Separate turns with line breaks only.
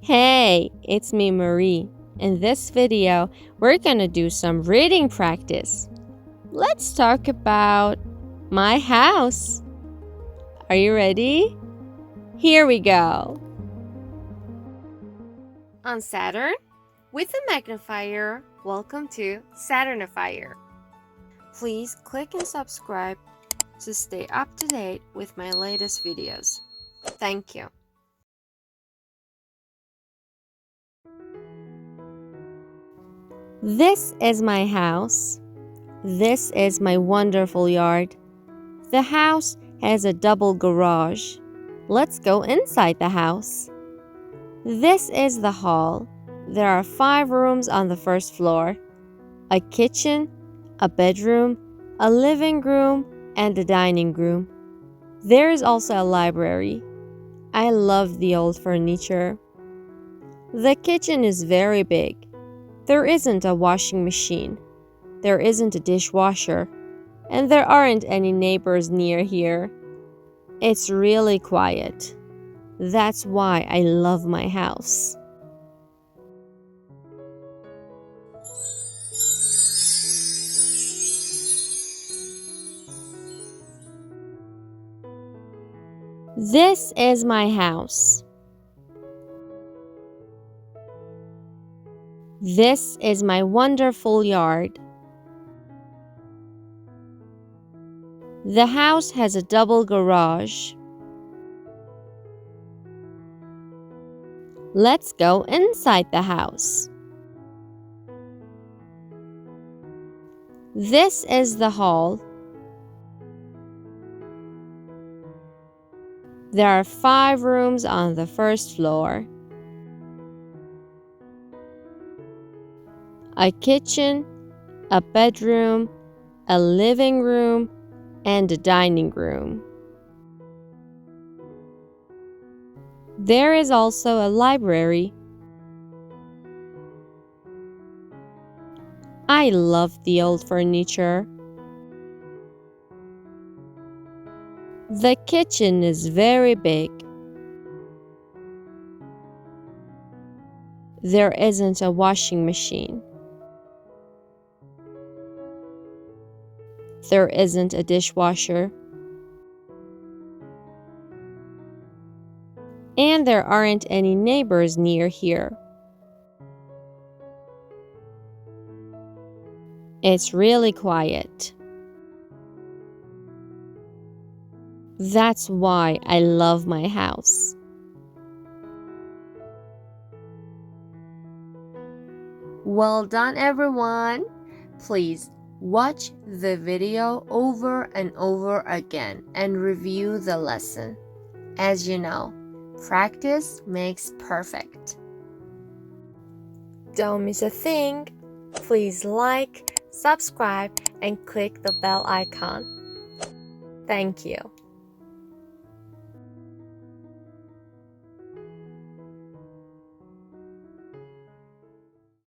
Hey, it's me, Marie. In this video, we're gonna do some reading practice. Let's talk about my house. Are you ready? Here we go. On Saturn, with a magnifier, welcome to SaturNifier. Please click and subscribe to stay up to date with my latest videos. Thank you. This is my house. This is my wonderful yard. The house has a double garage. Let's go inside the house. This is the hall. There are 5 rooms on the first floor: a kitchen, a bedroom, a living room, and a dining room. There is also a library. I love the old furniture. The kitchen is very big. There isn't a washing machine. There isn't a dishwasher. And there aren't any neighbors near here. It's really quiet. That's why I love my house. This is my house. This is my wonderful yard. The house has a double garage. Let's go inside the house. This is the hall. There are 5 rooms on the first floor: a kitchen, a bedroom, a living room, and a dining room. There is also a library. I love the old furniture. The kitchen is very big. There isn't a washing machine. There isn't a dishwasher. And there aren't any neighbors near here. It's really quiet. That's why I love my house. Well done, everyone. Please watch the video over and over again and review the lesson. As you know, practice makes perfect. Don't miss a thing. Please like, subscribe, and click the bell icon. Thank you.